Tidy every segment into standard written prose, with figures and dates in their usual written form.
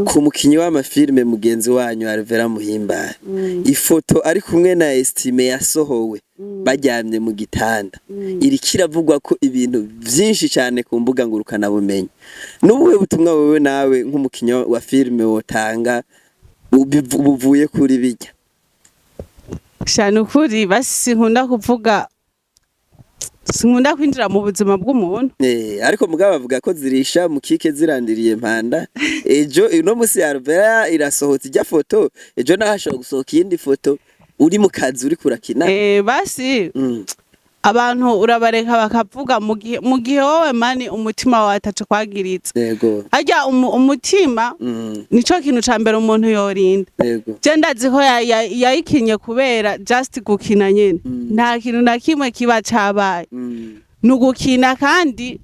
ku mukinyi w'amafilme mugenzi wanyu Alvera Muhimbare ifoto ari kumwe na Estime yasohowe bajyamye mu gitanda iri kiravugwa ko ibintu byinshi cyane ku mbuga ngurukana bumenyi n'ubuhe butumwa wewe nawe nk'umukinyi wa filme wotanga buvuye kuri bijya cyane ukuri basi nkunda kuvuga sinkunda kwinjira mu buzima bw'umuntu ariko mugabo bavuga ko zirisha mu kike zirandiriye mpanda ejo ino musi Alvera irasohotse ijya foto ejo nahashobora gusohoka iyindi foto uri mu kazi uri kurakina basi abantu urabareka bakavuga mu gihe wowe mani umutima wawe ataco kwagiritse yego ajya umutima nico kintu ca mbere umuntu yorinda yego je ndazi ko yayikinye kubera just gukina nyene nta kintu na kimwe kiba cabaye nugukina kandi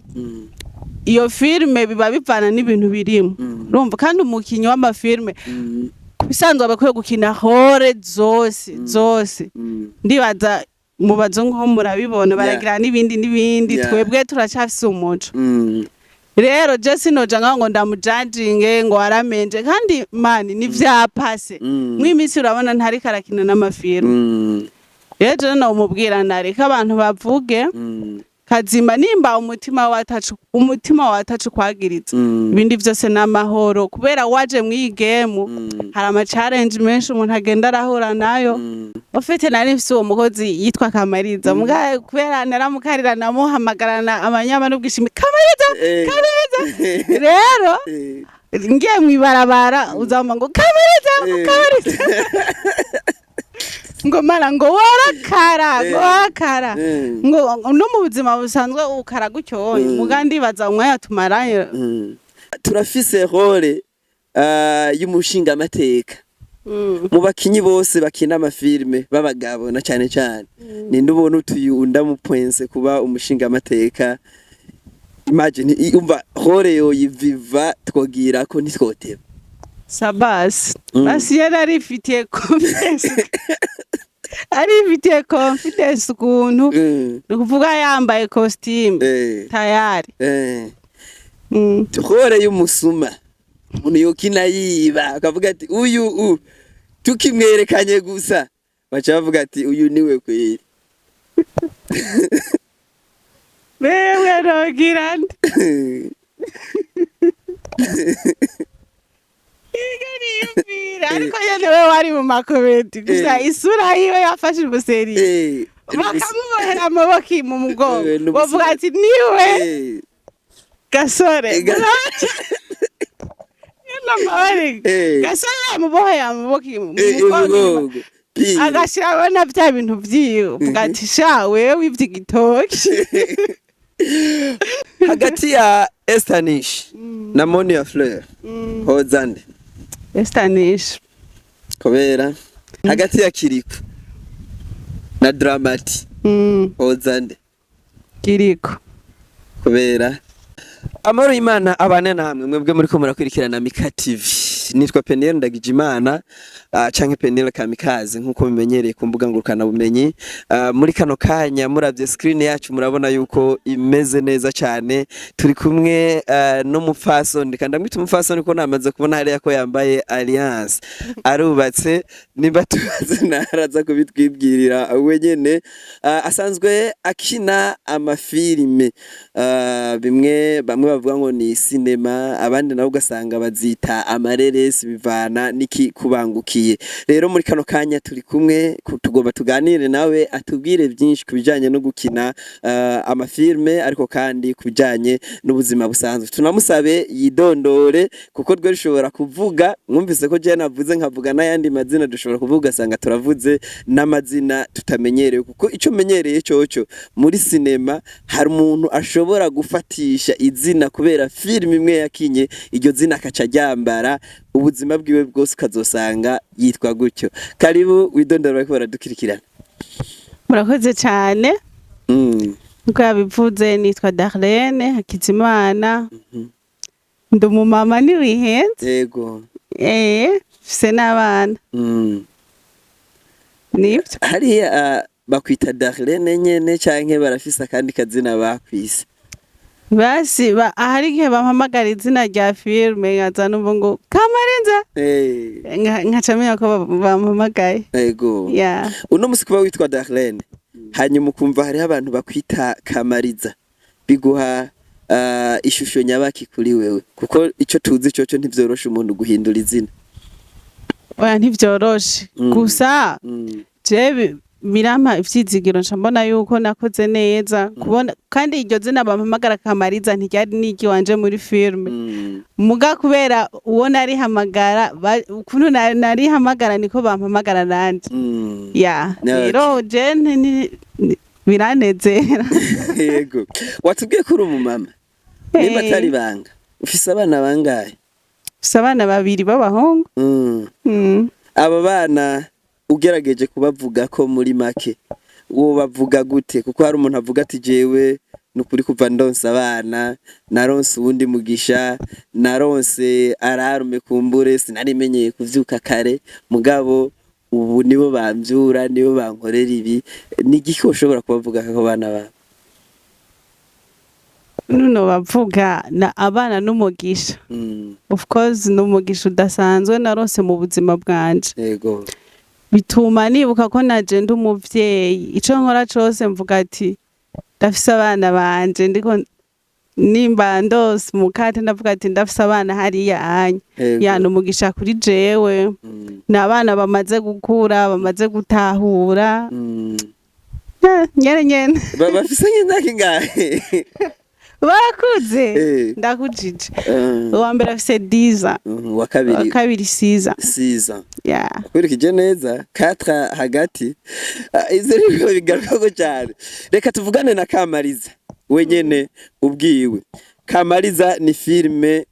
iyo filme biba bivana n'ibintu birimo urumva kandi umukinyi w'amafilme bisanzwe bakwiye gukina hore zose ndibaza mubazo nko murabibona baragira n'ibindi twebwe turacafise umuco rero je sinoja ngo ndamujudginge ngo aramenje kandi mani ni vyapase mw'imisi urabona ntari karakina n'amafilme rero no umubwira nareka abantu bavuge kazima nimba umutima watacu kwagiritse ibindi byose n'amahoro kubera waje mw'igemu hari ama challenge menshi umuntu agenda arahura nayo ufite nari mfise uwo mukozi yitwa Kamariza muga kubera naramukarira namuhamagarana amanyama n'ubwishimi Kamariza rero ngiye mwibarabara uzamba ngo Kamariza ngo mara ngo warakara ngo no mu buzima busanzwe ukara gucyoye mugandi baza umwanya tumarayo turafise role y'umushinga amateka mu bakinyi bose bakina amafilme babagabo na cyane ninde ubona utuyunda mu point kuba umushinga amateka imagine umva role yo yiviva twogira ko nitwoteba Sabas basi yarifitiye confidence ukuntu nukuvuga yambaye costume tayari tuhore y'umusuma umuntu yokina yiba akavuga ati uyu tukimwerekanye gusa bacha bavuga ati uyu niwe kwiri wewe rogirand ariko yene we wari mu makomenti gusa isura yiwe yafashe ubuseri bakamubohera amaboko mu mugongo bavuga ati niwe gasore gasore yamuboheye amaboko mu mugongo agashira abona bya bintu vyiwe uvuga ati sha wewe ivy'igitoki hagati ya Estanish na Monia Fleur hozande Estanish kubera hagati ya Kiriko na Dramati hozande Kiriko kubera amaro imana abane namwe mwebwe muri ko murakwirikirana Mika TV nitwa Peniel Ndagijimana canke Peniel Kamikaze nkuko bimenyereye ku mbuga ngurukana bumenyi muri kano kanya muravye screen yacu murabona yuko imeze neza cyane turi kumwe n'umupfasoni kandi ndamwita umupfasoni ko namaze kubona hariya ko yambaye alliance arubatse niba tubaze naraza kubitwibwirira wenyene asanzwe akina amafilme bamwe bavuga ngo ni cinema abandi nabo ugasanga bazita amareresi bivana niki kubangukiye rero muri kano kanya turi kumwe tugomba tuganire nawe atubwire byinshi kubijanye no gukina amafilme ariko kandi kubijanye n'ubuzima busanzwe tunamusabe yidondore kuko rwe rushobora kuvuga mwumvise ko je navuze nkavuga n'ayandi mazina dushobora kuvuga sanga turavuze n'amazina tutamenyereye kuko ico menyereye coco muri cinema hari umuntu ashobora gufatisha izina kubera film imwe yakinye iryo zina akaca ryambara ubuzima bwiwe bwose ukazosanga yitwa gutyo karibu widondora bariko baradukurikirana murakoze cyane uko yabivuze nitwa Darlene Hakizimana ndi umumama niwihenze yego fise n'abana nibyo hariya bakwita Darlene nyene canke barafise akandi kazina bakwise basi ahari igihe bampamagara izina rya filime nkaza numva ngo Kamariza nkaca menya ko bampamagaye. Yego. Uno musi kuba witwa Darlene hanyuma ukumva hariho abantu bakwita Kamariza biguha ishusho nyabaki kuri wewe kuko ico tuzi cyo ntivyoroshe umuntu guhindura izina. Oya ntivyoroshe gusa je birampa ivyizigiro ncambona yuko nakoze neza kubona kandi iryo zina bampamagara Kamariza ntiryari niki wanje muri filme muga kubera uwo nari hamagara ukuntu nari hamagara niko bampamagara nanje rero je biranezera. Yego watubwiye ko uri umumama niba atari banga ufise abana bangahe? Ufise abana 2 b'abahungu. Aba bana ugerageje kubavuga ko muri make uwo bavuga gute kuko hari umuntu avuga ati jewe nukuri kuva ndonsa abana naronse ubundi mugisha naronse ararume kumbure sinarimenyeye kuvyuka kare mugabo ubu nibo bamvyura nibo bankorera ibi n'igiki ushobora kubavuga ko bana ba nuno bavuga na abana n'umugisha of course n'umugisha udasanzwe naronse mu buzima bwanje. Yego bituma nibuka ko naje ndi umuvyeyi ico nkora cose mvuga ati ndafise abana banje ndiko nimba ndose mukate ndavuga ati ndafise abana hariya anya yana umugisha kuri jewe n'abana bamaze gukura bamaze gutahura nyene bafise nk'imyaka ingahe? Bakuze ndakujije uwa mbere afise 10 wa kabiri 6 kwirikije neza 4 hagati izo rero bigaruka cyane. Reka tuvugane na Kamariza wenyene ubwiwe. Kamariza ni filme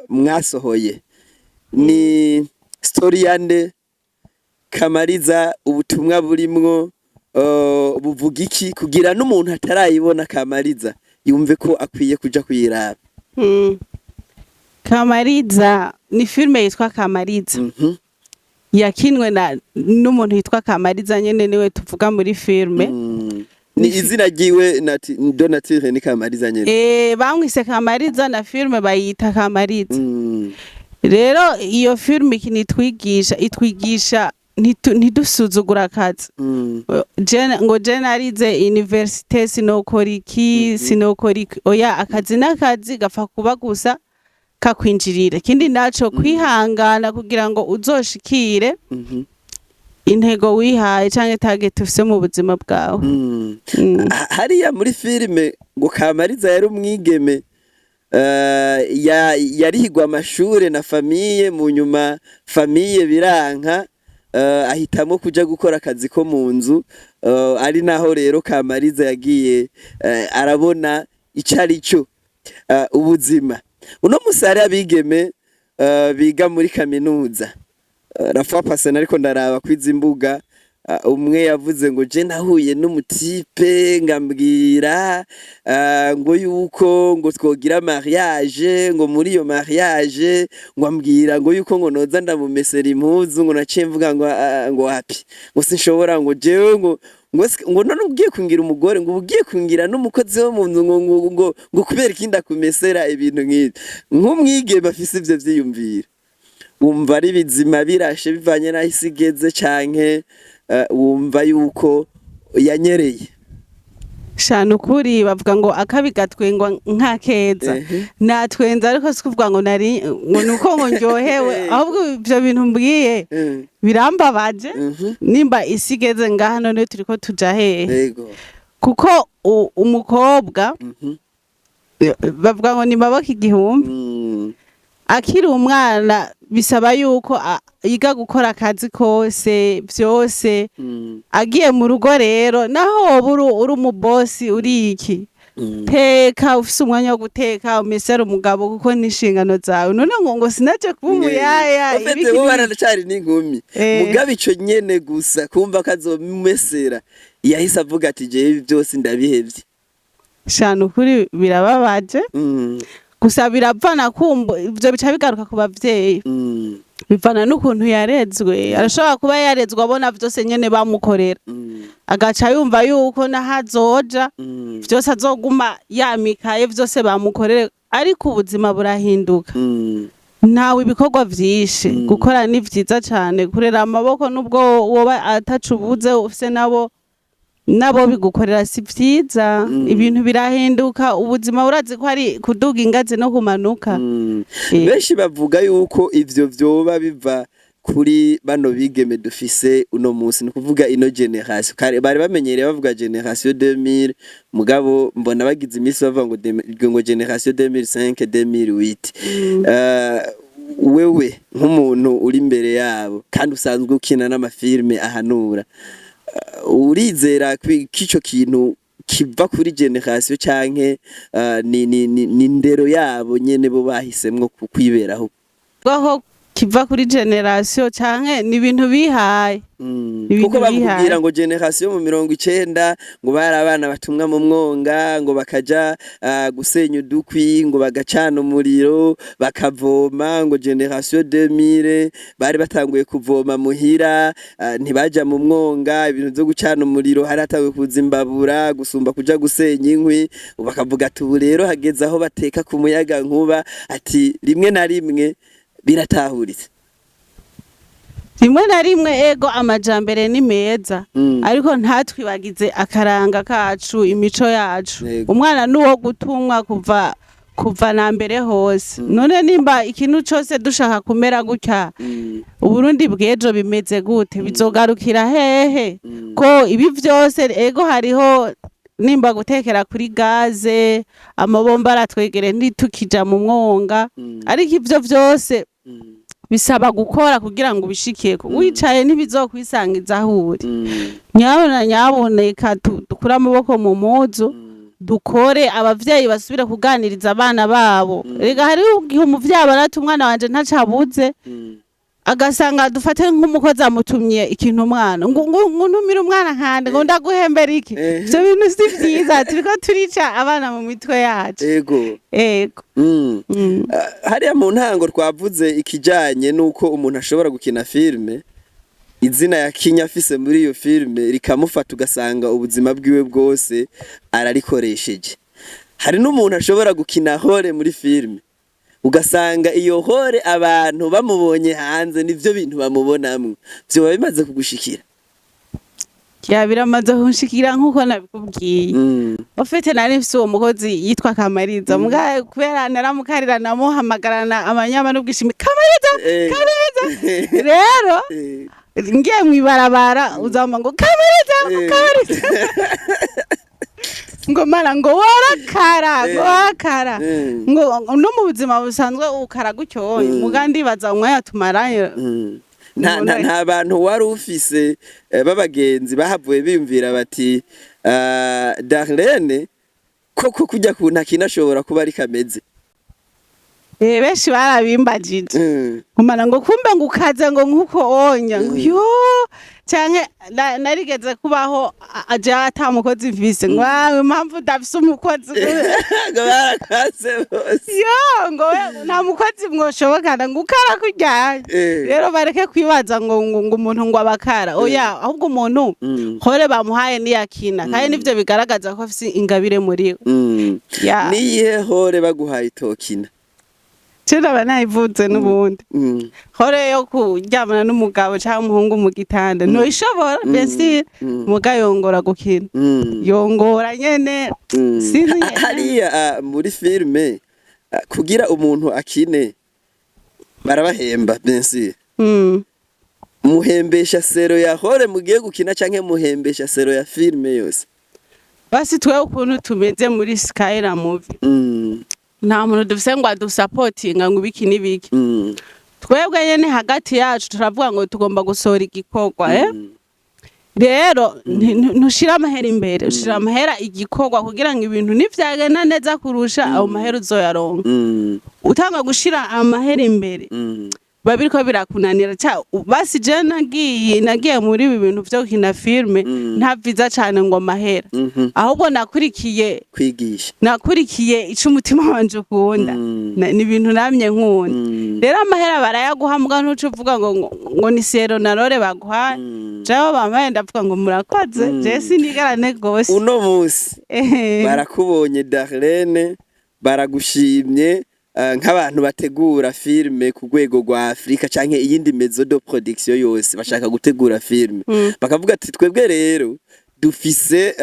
mwasohoye ni story yande Kamariza ubutumwa burimwo buvuga iki kugira n'umuntu atarayibona Kamariza yumve ko akwiye kuja kuyiraba? Kamariza ni filme yitwa Kamariza yakinwe n'umuntu yitwa Kamariza nyene niwe tuvuga muri filme. Ni izina ryiwe Donatille ni Kamariza nyene bamwise Kamariza na filme bayita Kamariza. Rero iyo filme itwigisha ntidusuzugura akazi ngo je narize universite sinokora iki oya akazi n'akazi gapfa kuba gusa kakwinjirira ikindi naco kwihangana kugira ngo uzoshikire intego wihaye canke target ufise mu buzima bwawe. Hariya muri filime ngo Kamariza yari umwigeme yarihigwa amashure na famiye mu nyuma famiye biranka ahitamo kuja gukora akazi ko mu nzu ari naho rero Kamariza yagiye arabona icari cyo ubuzima. Uno musare abigeme biga muri kaminuza rafa pasena ariko ndaraba kwiza imbuga umwe yavuze ngo je nahuye n'umutipe ngambwira ngo yuko ngo twogira mariage ngo muri iyo mariage ngo ambwira ngo yuko ngo noza ndamumesera impuzu ngo naciye mvuga ngo happy ngo sinshobora ngo jewe ngo none ugiye kungira umugore ngo ugiye kungira n'umukozi wo mu nzu ngo kubera ikinda kumesera ibintu nk'ibi nk'umwige bafise ivyo vyiyumvira wumva ari bizima birashe bivanye naho isigeze canke wumva yuko yanyereye? Shana ukuri bavuga ngo akabi gatwengwa nk'akeza natwenza ariko sikuvuga ngo nari ngo nuko ngo ndyohewe ahubwo ivyo bintu mbwiye birambabaje nimba isigeze ngaha none turiko tuja hehe kuko umukobwa bavuga ngo ni maboko igihumbi akiri umwana bisaba yuko yiga gukora akazi kose byose agiye mu rugo rero naho uri umubosi uri iki teka ufise umwanya wo guteka umesera umugabo kuko n'inshingano zawe none ngo sinaje kuba umuyaya ufite bo baracari n'inkumi mugabe ico nyene gusa kumva kazomesera yahise avuga ati je byose ndabihevye. Shana ukuri birababaje gusa biravana kumbo ivyo bica bigaruka ku bavyeyi bivana n'ukuntu yarezwe arashobora kuba yarezwe abona vyose nyene bamukorera agaca yumva yuko nahazoja vyose azoguma yamikaye vyose bamukorere ariko ubuzima burahinduka ntawe ibikorwa vyinshi gukora ni vyiza cane kurera amaboko nubwo woba atacubuze ufise nabo bigukorera si vyiza ibintu birahinduka ubuzima urazi ko ari kuduga ingazi no kumanuka benshi bavuga yuko ivyo vyoba biva kuri bano bigeme dufise uno munsi no kuvuga ino generation bari bamenyereye bavuga generation 2000 mugabo mbona bagize imisi bavuga ngo generation 2005 2008 wewe nk'umuntu uri imbere yabo kandi usanzwe ukina n'amafilme ahanura urizera k'ico kintu kiva kuri generation canke ni ndero yabo nyene bo bahisemwo kwiberaho baho kiva kuri generation canke ni ibintu bihaye kuko bakubwira ngo generation mu 90 ngo bari abana batumwa mu mwonga ngo bakaja gusenya udukwi ngo bagacana umuriro bakavoma ngo generation 2000 bari batanguye kuvoma muhira ntibaja mu mwonga ibintu byo gucana umuriro hari atawe kuzimbabura gusumba kuja gusenya inkwi bakavuga ati ubu rero hageze aho bateka ku muyaga nkuba ati rimwe na rimwe biratahuritse rimwe na rimwe ego amajambere ni meza ariko ntatwibagize akaranga kacu imico yacu umwana nuwo gutumwa kuva na mbere hose none nimba ikintu cyose dushaka kumera gutya uburundi bwejo bimeze gute bizogarukira hehe ko ibi vyose ego hariho nimba gutekera kuri gaze amabomba aratwegere ntitukija mu mwonga ariko ivyo vyose bisaba gukora kugira ngo ubishikeko wicaye ntibizokwisangiza ahuri nyaboneka dukura amaboko mu muzu dukore abavyeyi basubire kuganiriza abana babo rega hari igihe umuvyeyi barata umwana wanje ntacabuze agasanga dufate nk'umukozi amutumye ikintu umwana ngo ntumire umwana kandi ngo ndaguhembera iki ivyo bintu si vyiza turiko turica abana mu mitwe yacu ego hariya mu ntango twavuze ikijanye nuko umuntu ashobora gukina filme izina yakinya afise muri iyo filme rikamufata ugasanga ubuzima bwiwe bwose ararikoresheje hari n'umuntu ashobora gukina hore muri filme ugasanga iyo hore abantu bamubonye hanze nivyo bintu bamubonamwe byo bimaze kugushikira biramaze kunshikira nkuko nabikubwiye ofete nari mfise uwo mukozi yitwa Kamariza mugaye kubera naramukarira namuhamagarana amanyama n'ubwishimi Kamariza rero ngiye mwibarabara uzamba ngo Kamariza ngo mara ngo warakara ngo no mu buzima busanzwe ukara gutyo mugandi baza umwanya tumarayo nta bantu wari ufise babagenzi bahavuye bimvira bati Darlene koko kujya ku ntakina ashobora kuba ari kameze benshi barabimbagije kumana ngo kumbe ngo ukaze ngo nkuko onya ngo yo canke narigeze kubaho aje atamukozi mvise ngo impamvu dafise umukozi ngo barakaze bose yo ngo nta mukozi mwoshobokana ngo ukara kujya rero bareke kwibaza ngo umuntu ngo abakara oya ahubwo umuntu hore bamuhaye niyakina kandi nivyo bigaragaza ko afise ingabire muri niyihe hore baguhaye itokina Chira banayivuze n'ubundi hore yo kuryamana n'umugabo cyangwa umuhungu mu gitanda no ishobora besi mugayongora gukina yongora nyene sinzi hariya muri filme kugira umuntu akine barabahemba besi muhembesha sero ya hore mugiye gukina canke muhembesha sero ya filme yose basi twe ukuntu tumeze muri Skyla movie nta muntu dufise ngo adusapotinga ngo ibiki n'ibiki twebwe nyene hagati yacu turavuga ngo tugomba gusohora igikorwa rero ntushira amahera imbere ushira amahera igikorwa kugira ngo ibintu nivyagenda neza kurusha aho mahera uzoyaronka utanga gushira amahera imbere babiriko birakunanira basi je nagiye muri ibi bintu vyo gukina filme nta viza cane ngo mahera ahubwo nakurikiye ico umutima wanje ukunda ni ibintu namye nkunda rero amahera barayaguha muga ntuce uvuga ngo ni sero na rore baguha jaho bamaye ndavuga ngo murakoze je sinigarane gose uno musi barakubonye Darlene baragushimye nk'abantu bategura filme ku rwego rwa Afrika canke iyindi maison de production yose bashaka gutegura filme bakavuga ati twebwe rero dufise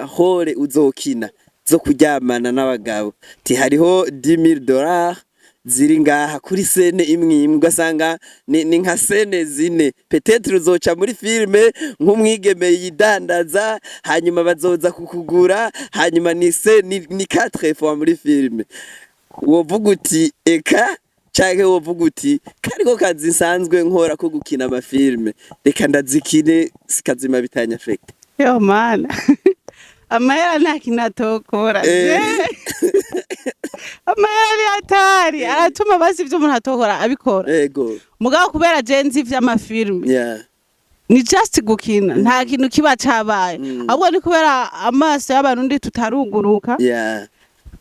hore uzokina zo kuryamana n'abagabo ti hariho $10,000 ziri ngaha kuri sene imwe ugasanga ni nka sene zine peut-être uzoca muri filme nk'umwigeme yidandaza hanyuma bazoza kukugura hanyuma ni 4 fois muri filme wovuga uti eka canke wovuga uti kariko kazi nsanzwe nkora ko gukina amafilme reka ndazikine sikazima bitanya affect yo mana amahera nta kinatokora amahera atari aratuma basi ivyo umuntu atokora abikora yego mugabo kubera je nzi ivy'amafilme ni just gukina nta kintu kiba cabaye ahubwo ni kubera amaso y'abarundi tutaruguruka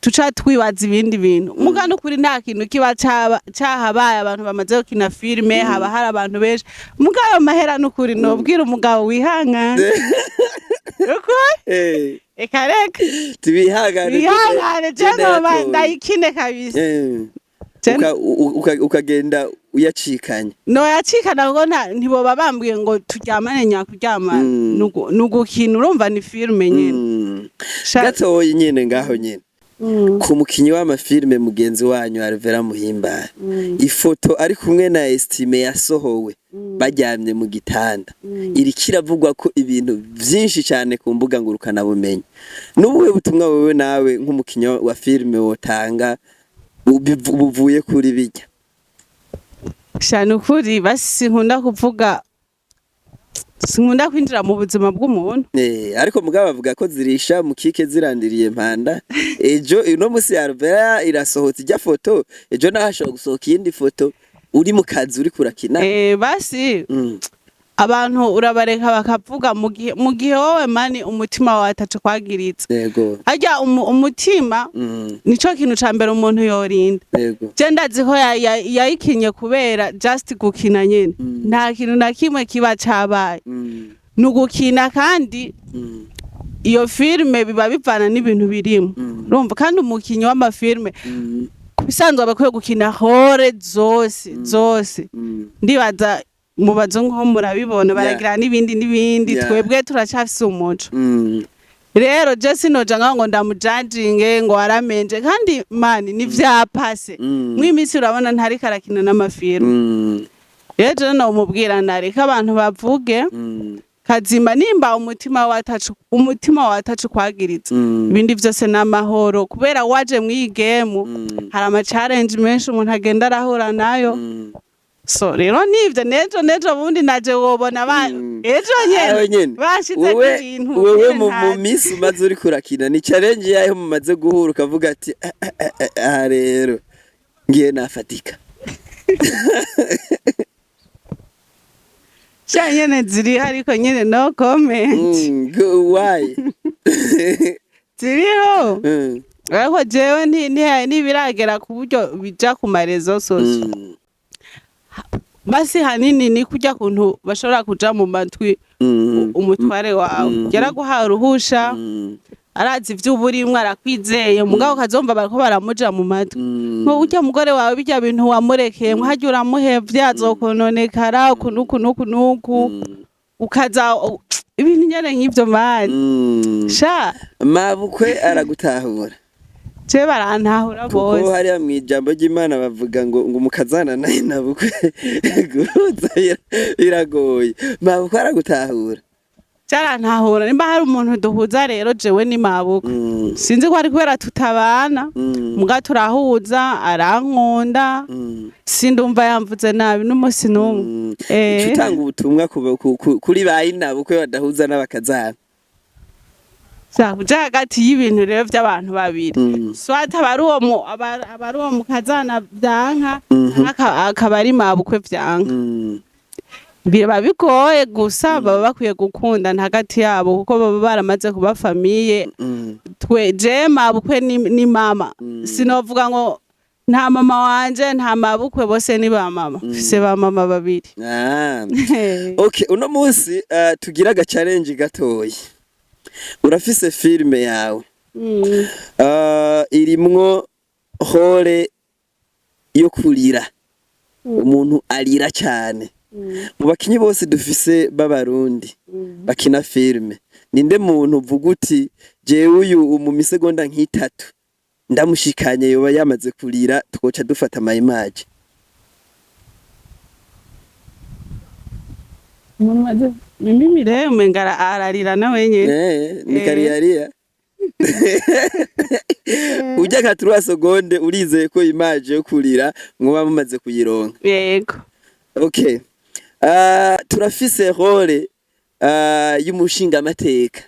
tuca twibaza ibindi bintu muga no kuri nta kintu kiba cahabaye abantu bamaze gukina filme haba hari abantu benshi mugayo mahera n'ukuri nobwira umugabo wihangana reka tubihangane jeno ndayikine kabisa ukagenda uyacikanye no yacikana ngo ntiboba bambwiye ngo turyamane nyakuryamana nugukina urumva ni filme nyene gatoyi nyene ngaho nyene ku mukinyi w'amafilme mugenzi wanyu Alvera Muhimbara ifoto ari kumwe na Estime yasohowe bajyamye mu gitanda iri kiravugwa ko ibintu vyinshi cyane ku mbuga ngurukana bumenyi n'ubuhe butumwa wewe nawe nk'umukinyi wa filme wotanga buvuye kuri bijya cyane ukuri basi nkunda kuvuga sinkunda kwinjira mu buzima bw'umuntu ariko mugabo bavuga ko zirisha mu kike zirandiriye mpanda ejo uno musi Alvera irasohotse ijya foto ejo nahashobora gusohoka iyindi foto uri mu kazi uri kurakina basi abantu urabareka bakavuga mu gihe wowe mani umutima wawe ataco kwagiritse yego harya umutima nico kintu ca mbere umuntu yorinda yego je ndazi ko yayikinye kubera just gukina nyene nta kintu na kimwe kiba cabaye nugukina kandi iyo filme biba bivana n'ibintu birimo urumva kandi umukinyi w'amafilme bisanzwe abakwiye gukina hore zose ndibaza mubazo nko murabibona baragira n'ibindi twebwe turacafise umuco rero je sinoja ngo ndamujudginge ngo aramenje kandi mani ni vyapase mw'imisi urabona ntari karakina n'amafilme rero no mubwira nareka abantu bavuge kazima nimba umutima watacu kwagiritse ibindi vyose n'amahoro kubera waje mw'igemu hari ama challenge menshi umuntu agenda arahura nayo so rero nivyo nejo bundi naje wobona ejo nyene bashize ibintu wewe mu misi umaze uri kurakina ni challenge yayo mumaze guhura ukavuga ati rero ngiye nafatika nyene ziri ariko nyene no comment why ziriho ariko jewe ntibiragera ku buryo bija ku marezo soso basi hanini ni kujya kuntu bashobora kuja mu matwi umutware wawe yaraguhaye uruhusha arazi ivy'uburimwe arakwizeye mugabo kazomba bariko baramuja mu matwi nko urya mugore wawe bijya bintu wamurekeye harya uramuhevye azokononekara kunuku ukaza ibintu nyene nk'ivyo mani sha mabukwe aragutahura je barantahura bose kuko hariya mwijambo ry'Imana bavuga ngo umukazana naye nabukwe guhuza biragoye mabukwe aragutahura cyarantahura nimba hari umuntu duhuza rero jewe ni mabukwe sinzi ko ari kubera tutabana muga turahuza arankunda sindumva yamvuze nabi n'umusi n'umwe utanga ubutumwa kuri bayi nabukwe badahuza n'abakazana kuja hagati y'ibintu rero by'abantu babiri swat abari uwo mukazana byanka akaba ari mabukwe byanka biba bigoye gusa baba bakwiye gukundana hagati yabo kuko baba baramaze kuba famiye je mabukwe ni mama sinovuga ngo nta mama wanje nta mabukwe bose ni ba mama fise ba mama babiri okay uno munsi tugira aga challenge gatoyi urafise filme yawe irimwo hore yo kurira umuntu arira cyane mu bakinyi bose dufise b'abarundi bakina filme ninde muntu uvuga uti jewe uyu mu misegonda nk'itatu ndamushikanye yoba yamaze kurira twoca dufata ama image mimi mire umengara ararira nawe nyene ni kariyariya ujya nka 3 seconde urizeye ko image yo kurira mwoba mumaze kuyironka yego okay turafise role y'umushinga amateka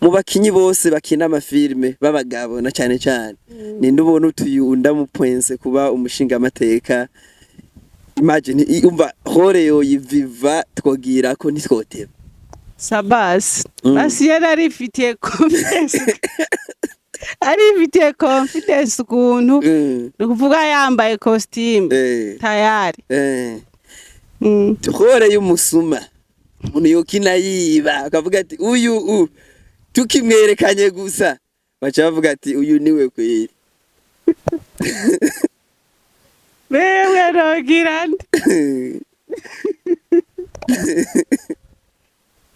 mu bakinyi bose bakina amafilme babagabo na cyane cyane ninde ubona utuyunda mu pwense kuba umushinga amateka imagine umva hore yo yiviva twogira ko nitwoteba sabas basi yarifitiye confidence kuntu nukuvuga yambaye costume tayari hore y'umusuma umuntu yokina yiba akavuga ati uyu tukimwerekanye gusa bacha bavuga ati uyu niwe kwiri wewe rogirand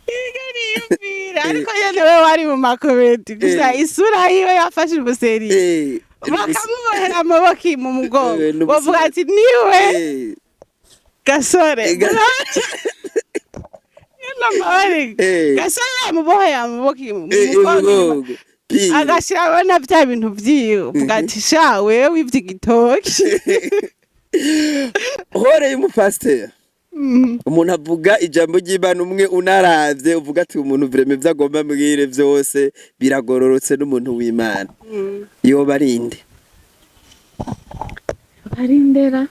igari yumvira ariko yene we wari mu makomenti gusa isura yiwe yafashe ubuseri bakamubohera amaboko mu mugongo bavuga ati niwe gasore gasore yamuboheye amaboko mu mugongo agashira abona bya bintu vyiwe uvuga ati sha wewe ivy'igitoki hore y'umupasteur umuntu avuga ijambo ry'Imana umwe unaravye uvuga ati umuntu vreme vyagomba mbwire vyose biragororotse n'umuntu w'Imana yoba arinde arindera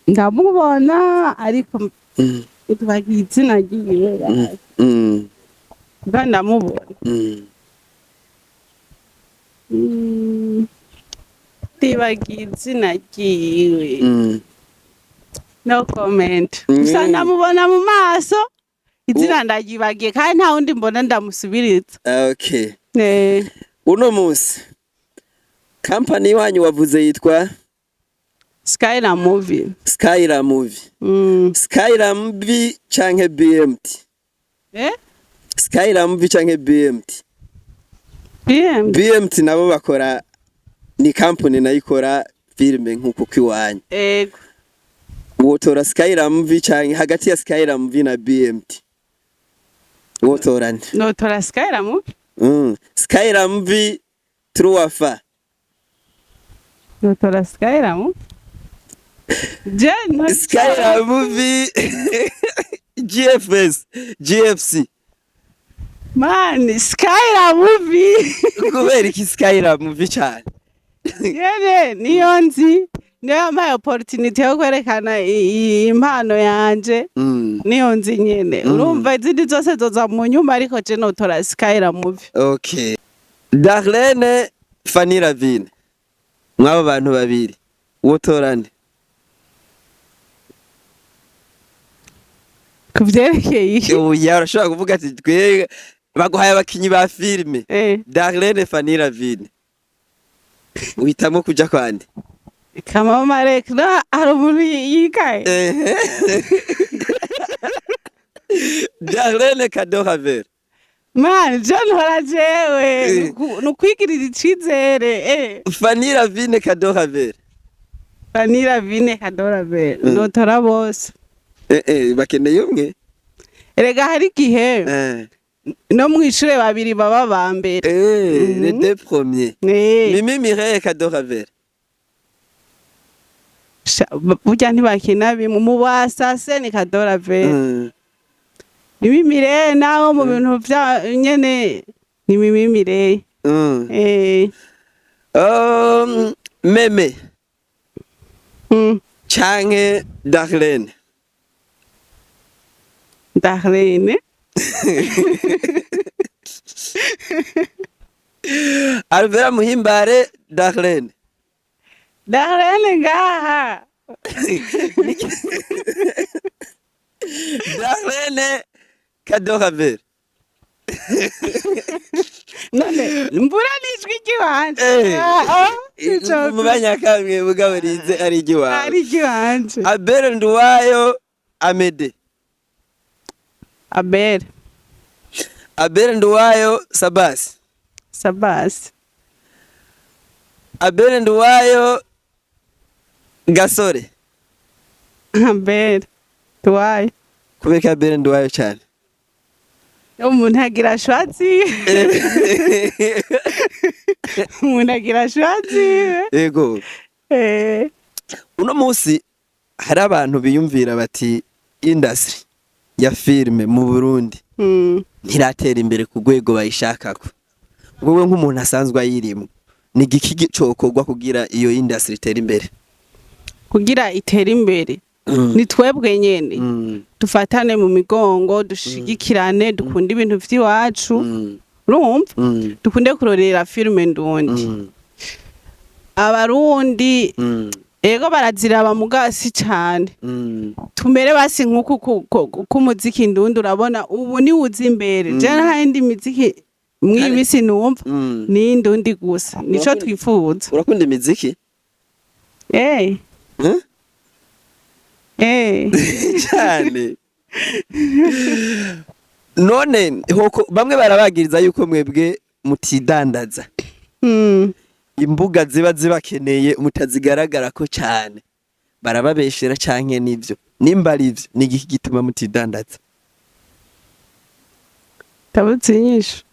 ndamubona ariko tubagiye izina ryiwe ndamubona tibagiye izina ryiwe no comment gusa ndamubona mu maso izina ndagibagiye kandi nta wundi mbona ndamusubiriza okay uno munsi company wanyu wavuze yitwa Skylar Movie Skylar Movie canke BMT Skylar Movie canke BMT nabo bakora ni company nayikora filme nkuko kwiwanyu yego wotora Skylar Movie canke hagati ya Skylar Movie na BMT wotorani notora Skylar Movie Skylar Movie truafa notora Skylar Movie Skylar Movie GFC man Skylar Movie kubera iki Skylar Movie cyane yene niyo nzi niyo my opportunity yo kwerekana impano yanje niyo nzi nyene urumva izindi zose zoza mu nyuma ariko je notora Skylar Movie okay Darlene Fanny Ravine mwabo bantu babiri wotorane kuvyerekeye iki oya urashobora kuvuga ati twe baguhaye abakinyi ba filme Darlene Fanny Ravine uhitamo kuja kwande kama Marek na hari umuntu yikaye Darlene Kadoraver man John horajewe nukwigirira icizere Fanny Ravine Kadoraver notora bose bakeneye umwe erega hari gihe no mwishure babiri baba bambere les deux premiers Mimi Mireille Kadoraver burya ntibakina bimwe mu basase ni Kadoraver Mimi Mireille naho mu bintu vya nyene ni Mimi Mireye. Meme Mm. canke Darlene. Darlene. Alvera Muhimbare Darlene. Darlene ngaha. Darlene Kadoravera. None mbura nijwi ry'iwanje. Mu banyakamwe bugaburize ari igiwawe. Ari ry'iwanje. Abel Nduwayo Amede. Abel Nduwayo Sabasi. Abel Nduwayo Gasore. Abel Nduwayo. Kubera Abel Nduwayo cyane. Umuntu agira shwatsi. Umuntu agira shwatsi. Yego. Uno munsi hari abantu biyumvira bati industry ya filme mu Burundi ntiratera imbere ku rwego bayishakako. Wowe nk'umuntu asanzwe ayirimo ni igiki cokorwa kugira iyo industry itere imbere? Kugira itere imbere ni twebwe nyene dufatane mu migongo, dushigikirane, dukunda ibintu vy'iwacu. Urumva? Dukunde kurorera filme ndundi. Abarundi ego baraziraba mugasi cyane. Tumere basi nkuko kumuziki ndundi urabona ubu ni uzi imbere. Je n'ahandi miziki mwibisi numva ni ndundi gusa. Nico twifuza. Urakunda imiziki? Cyane. None hoko bamwe barabagiriza yuko mwebwe mutidandaza. Imbuga ziba zibakeneye mutazigaragara ko cyane. Barababeshera canke nivyo. Nimba ari ivyo ni igiki gituma mutidandaza? Tabutsinyisha.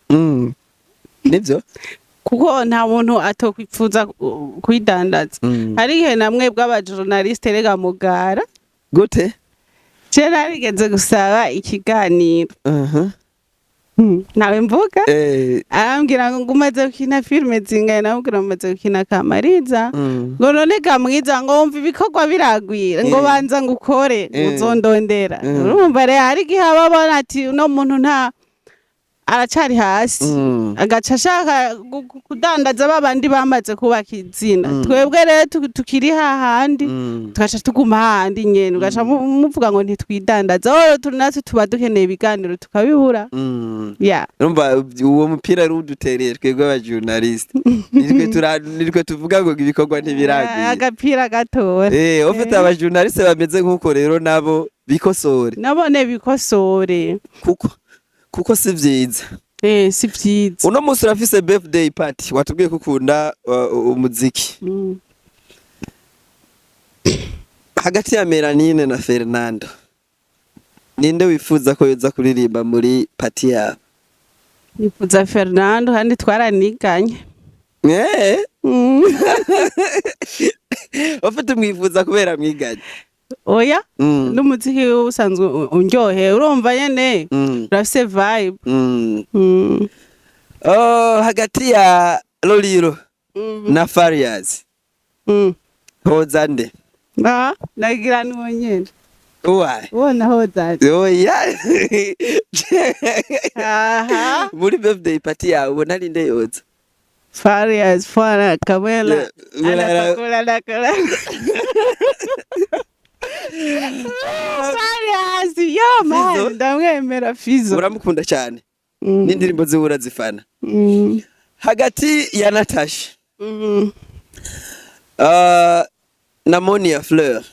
Nivyo? Kuko nta muntu atokwifuza kwidandaza. Hari igihe namwe bw'abajournaliste rega mugara. Gute? Je narigeze gusaba ikiganiro. Nawe mvuga? Arambwira ngo umaze gukina filme zingahe, namubwira umaze gukina Kamariza. Ngo none Kamwiza ngo wumva ibikorwa biragwira ngo banza ngukore uzondondera. Urumva rero hari igihe ababona ati uno muntu nta aracari hasi agaca ashaka kudandaza babandi bamaze kubaka izina. Twebwe rero tukiri hahandi tugaca tuguma hahandi nyene ugaca muvuga ngo ntitwidandaza. Turi natwe tuba dukeneye ibiganiro tukabibura. Urumva uwo mupira rudutereye twebwe abajournaliste. Nitwe tuvuga ngo ibikorwa ntibiragwira. Agapira gatora. Ufite abajournaliste bameze nkuko rero nabo bikosore. Nabone bikosore. Kuko si vyiza. Si vyiza. Uno munsi urafise birthday party watubwiye ko ukunda umuziki. Hagati ya Melanine na Fernando ninde wifuza ko yoza kuririmba muri party yawe? Nifuza Fernando handi twaraniganye. Ufite mwifuza kubera mwiganye? Oya n'umuziki usanzwe unjohe urumva nyene urafise vibe. Hagati ya Loliro na Farias hoza nde? Nagira nuwo nyene. Why? Wona hoza. Yeah. Muri birthday party yawe ubona ari nde yoza? Farias fara Kamela. Anakula. Farias yo man ndamwemera Fizo. Uramukunda cyane. N'indirimbo ziwura zifana. Hagati ya Natasha na Monia Fleur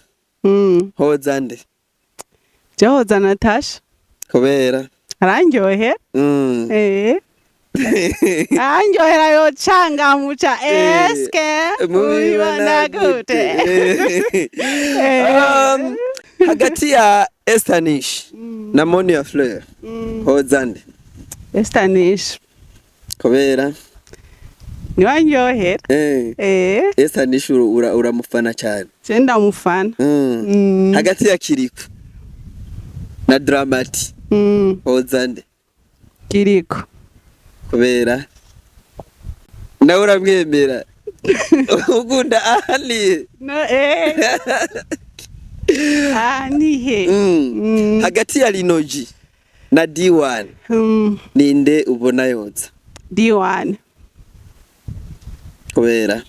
hoza nde? Hoza Natasha kubera aranjohe. Anjohera yo changa mucha eske mubibona gute. Hagati ya Estanish na Monia Fleur hoza nde? Estanish kubera niwanjohera. Estanish uramufana cyane. Senda mufana. Hagati ya Kiriko na Dramati hoza nde? Kiriko kubera nawe uramwemera ukunda ahani no nihe hagati ya Linoji na D1 ninde ubona yoza D1 kubera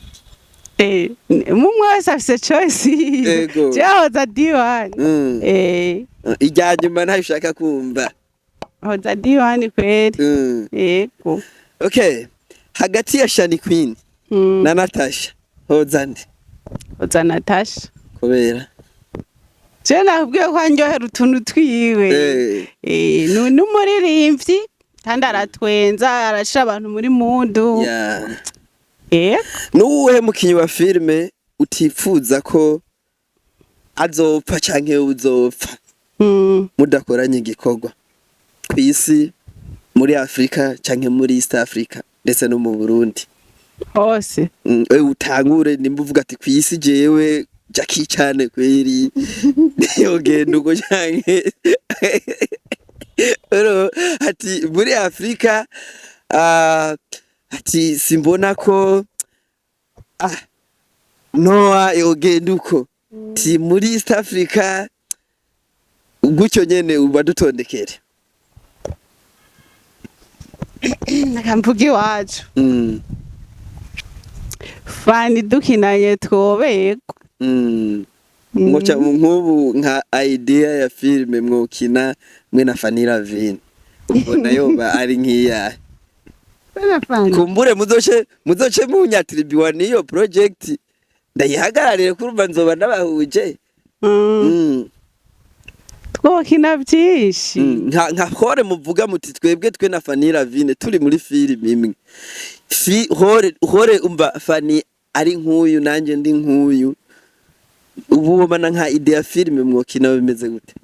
mumwe wese afise choice jahoza D1 ijya nyuma ntayo ushaka kumva hoza D1 kweli yego okay hagati ya Shani Queen na Natasha hoza ndi hoza Natasha kubera je nakubwiye ko anjohera utuntu twiwe n'umuririmbyi kandi aratwenza arashira abantu muri mundu nuwuhe mukinyi wa filme utifuza ko azopfa canke uzopfa mudakoranye igikorwa kw'isi muri Afrika canke muri East Africa ndetse no mu Burundi hose utangure nimbuvuga ati kw'isi jewe Jackie cyane kweri yogenda uko canke ati muri Afrika ati simbona ko Noah yogenda uko ti muri East Africa gutyo nyene ubadutondekere nakamvuga iwacu fani dukinanye twobeko ngocha nk'ubu nka idea ya filme mwokina mwe na Fanny Lavine ubona yoba ari nkiya kumbure muzoce munyatribiwa niyo project ndayihagararire kurumva nzoba nabahuje twokina byinshi nka hore muvuga muti twebwe twe na Fanny Lavine turi muri filime imwe hore umva Fanny ari nkuyu nanje ndi nkuyu ubu wabana nka idea filme mwokina bimeze gute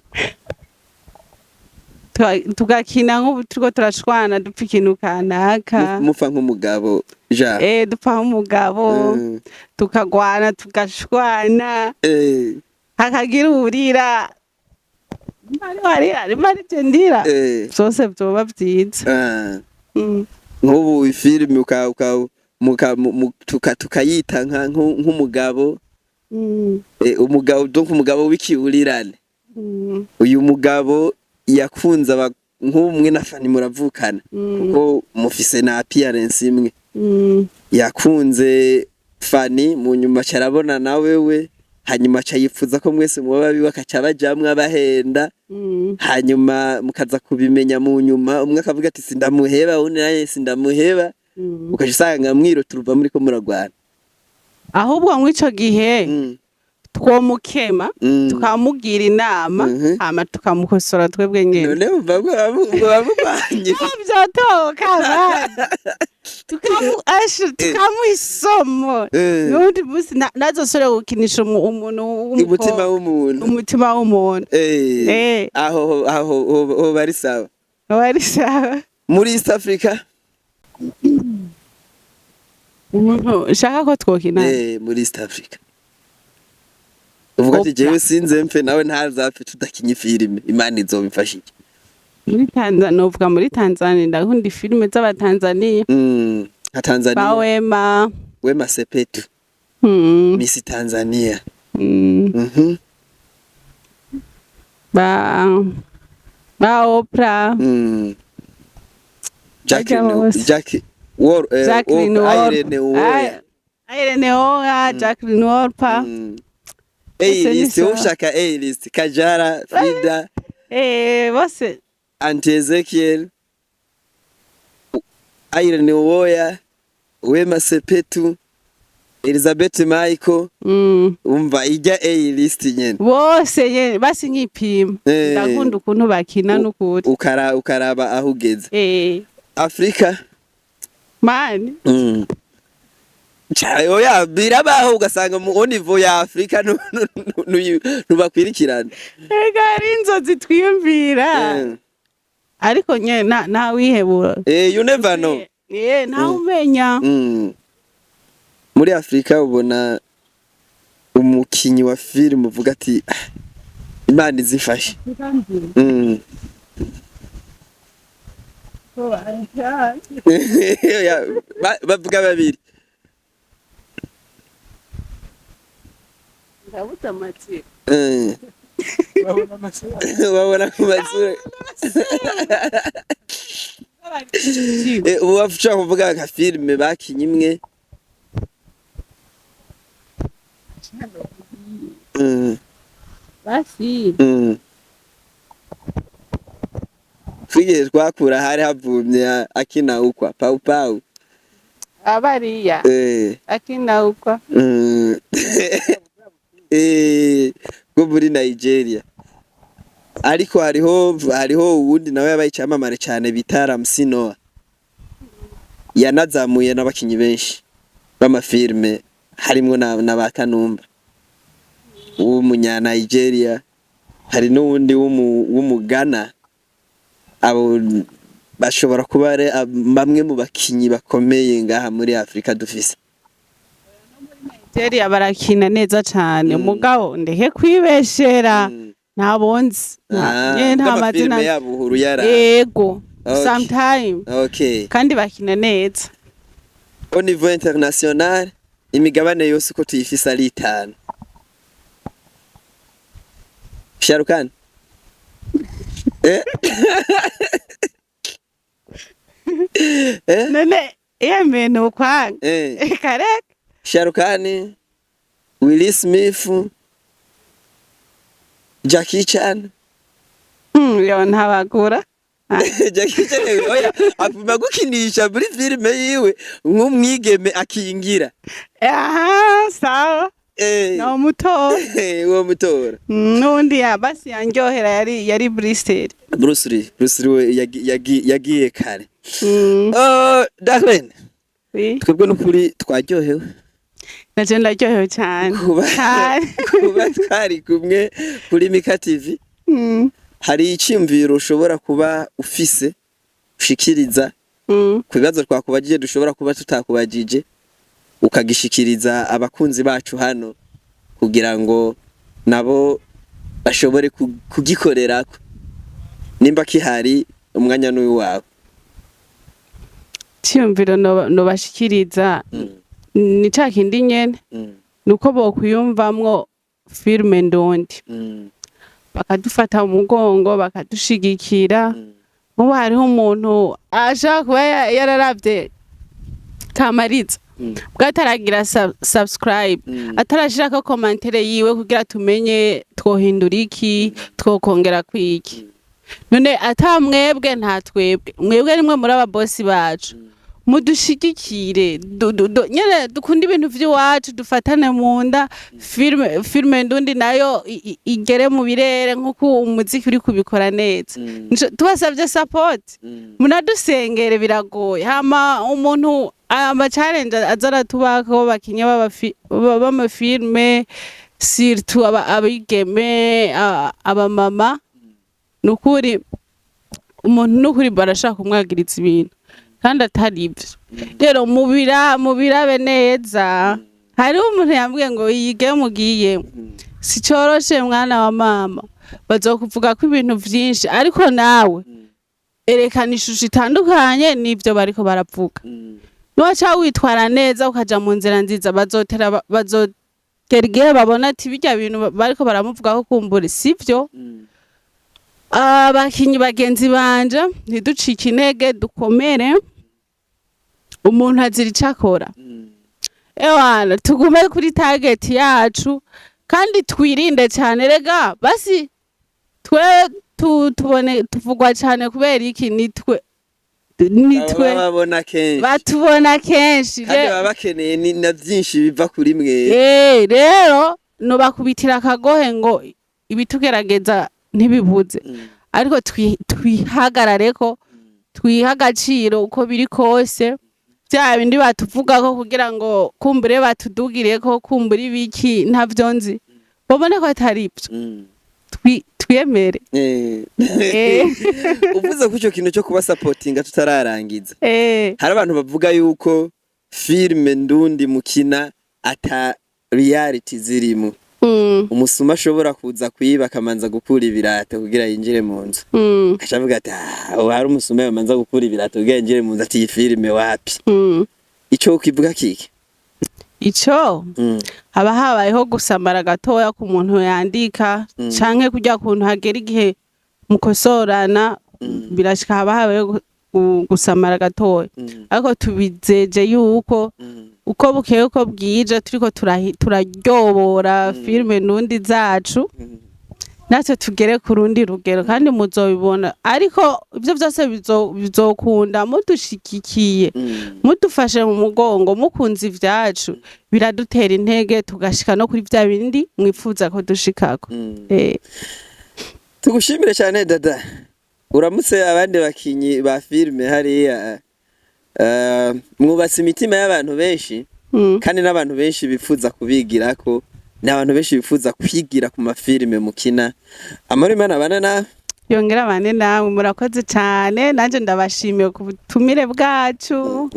tugakina nk'ubu turiko turashwana dupfa ikintu kanaka mufa nk'umugabo dupfa nk'umugabo tukagwana tugashwana hakagira urira mari tendira byose byoba byiza nk'ubu filme tukayita nk'umugabo umugabo donc umugabo w'ikiburirane uyu mugabo yakunze nk'umwe na Fanny muravukana kuko mufise na appearance imwe yakunze Fanny mu nyuma carabona nawewe hanyuma cayifuza ko mwese muba biba kaca bajamwe abahenda hanyuma mukaza kubimenya mu nyuma umwe akavuga ati sindamuheba undi naye sindamuheba ukaje usanga mwiro turuva muri ko muragwana ahubwo nk'ico gihe twomukema tukamugira inama hama tukamukosora twebwe nyene none bamubanye byatoka tukamuisomo nundi musi nazosore gukinisha umuntu umutima w'umuntu aho bari sawa muri East Africa umuntu shaka ko twokina muri East Africa uvuga ati jewe sinze mfe nawe ntazapfe tudakinye filime imana izobifashije muri Tanzania uvuga muri Tanzania ndakunda filime z'abatanzania nka Tanzania Wema Sepetu Miss Tanzania ba Oprah Jackie Irene Oya Jacqueline Wolper A-list ushaka A-list Kajala Frida bose Auntie Ezekiel Irene Oya Wema Sepetu Elizabeth Michael umva ijya A-list nyene bose nyene basi nkipima ndakunda ukuntu bakina n'ukuri ukaraba aho ugeze Afrika mani chayo ya birabaho ugasanga mu niveau ya Afrika nubakwirikirana ega ari inzozi twiyumvira ariko nye nta wihebura you never know nta umenya muri Afrika ubona umukinyi wa film uvuga ati imana izifashe bavuga babiri ndabuta amatsiko babona ku mazuru ubu bashobora kuvuga nka filime bakinye imwe basi twigeze twakura hari havumye akina ukwa pau pau abariya akina ukwa bwo muri Nigeria ariko hariho uwundi nawe yabaye icyamamare cyane bita Ramsey Noah yanazamuye n'abakinyi benshi b'amafilme harimo na ba Kanumba w'umunya Nigeria hari n'uwundi w'umugana abo bashobora kuba ari bamwe mu bakinyi bakomeye ngaha muri Afrika dufise. Nigeria barakina neza cyane mugabo ndehe kwibeshera ntabonzi nta mazina yabo huru yara yego sometime kandi bakina neza au niveau international imigabane yose ko tuyifisa ari 5 Sharukan none yemeno kwanga correct Sharukan Will Smith Jackie Chan yo ntabagura Jackie Chan oya apima gukinisha muri filime yiwe nk'umwigeme akingira sawa no mutora uwo mutora nundi basi yanjyohera yari Bruce Lee yagiye kare Darlene twebwe n'ukuri twaryohewe naje ndaryohewe cyane kuba twari kumwe kuri Mika TV hari icyumviro ushobora kuba ufise ushikiriza ku bibazo twakubagije dushobora kuba tutakubagije ukagishikiriza abakunzi bacu hano kugira ngo nabo bashobore kugikorera nimba kihari umwanya n'uyu wawe cyumviro no bashikiriza ni cakindi nyene nuko bokwiyumvamwo filme ndondi bakadufata mu mugongo bakadushigikira ubu hariho umuntu ashaka kuba yararavye Kamariza bwataragira subscribe atarashirako commentaire yiwe kugira tumenye twohindura iki twokongera kwiki none ata mwebwe nta twebwe mwebwe nimwe muri aba boss bacu mudushigikire nyene dukunda ibintu vy'iwacu dufatane mu nda filme ndundi nayo igere mu birere nk'uko umuziki uri kubikora neza tubasavye support munadusengere biragoye hama umuntu ama challenge azara tubako bakinye b'amafilme surtout abigeme abamama nukuri umuntu nukuri barashaka kumwagiriza ibintu kandi atari ibyo rero mubirabe neza hari umuntu yambwiye ngo yige mugiye si cyoroshe mwana wa mama bazokuvuga ko ibintu byinshi ariko nawe erekana ishusho itandukanye n'ibyo bariko baravuga nuwaca witwara neza ukaja mu nzira nziza bazotera igihe babona ati bijya bintu bariko baramuvugaho kumbura sivyo abakinyi bagenzi banje ntiducike intege dukomere umuntu azira icakora ewana tugume kuri target yacu kandi twirinde cyane rega basi twe tubone tuvugwa cyane kubera iki nitwe batubona kenshi kandi baba bakeneye na byinshi biva kuri mwe rero no bakubitira akagohe ngo ibitugerageza ntibibuze ariko twihagarare ko twiha agaciro uko biri kose bya bindi batuvuga ko kugira ngo kumbure batudugire ko kumbura ibiki ntavyo nzi babone ko atari ibyo twiyemere uvuze ko icyo kintu cyo kuba supportinga tutararangiza hari abantu bavuga yuko filme ndundi mukina ata reality zirimo umusuma ashobora kuza kwiba akamanza gukura ibirato kugira yinjire mu nzu akavuga ati hari umusuma yamanza gukura ibirato kugira yinjire mu nzu ati iyi filime wapi ico ukivuga kiki ico haba habayeho gusamara gatoya ku muntu yandika canke kujya kuntu hagera igihe mukosorana birashika haba habayeho gusamara gatoya ariko tubizeje yuko uko bukeye uko bwije turiko turaryobora filime nundi zacu natwe tugere ku rundi rugero kandi muzobibona ariko ivyo vyose bizokunda mudushigikiye mudufashe mu mugongo mukunze ivyacu biradutera intege tugashika no kuri vya bindi mwifuza ko dushikako tugushimire cyane dada uramutse abandi bakinyi ba filime hariya mwubatse imitima y'abantu benshi kandi n'abantu benshi bifuza kubigirako n'abantu benshi bifuza kwigira ku mafilime mukina amara Imana bana na yongera bane namwe murakoze cyane nanje ndabashimiye ku butumire bwacu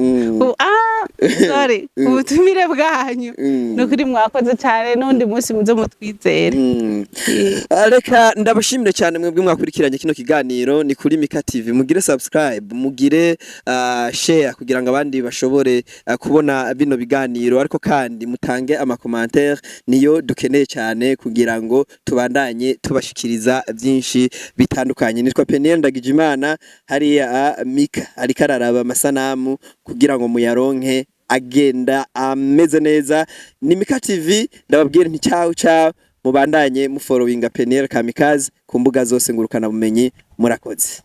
sorry ku butumire bwanyu nukuri mwakoze cyane n'undi munsi muze mutwizere reka ndabashimire cyane mwebwe mwakurikiranye kino kiganiro ni kuri Mika TV mugire subscribe mugire share kugira ngo abandi bashobore kubona bino biganiro ariko kandi mutange amakommentaire niyo dukeneye cyane kugira ngo tubandanye tubashikiriza byinshi bitandukanye nitwa Peniel Ndagijimana hariya Mika ariko araraba amasanamu kugira ngo muyaronke agenda ameze neza ni Mika TV ndababwira nti ciao mubandanye mufollowinga Peniel Kamikaze ku mbuga zose ngurukana bumenyi murakoze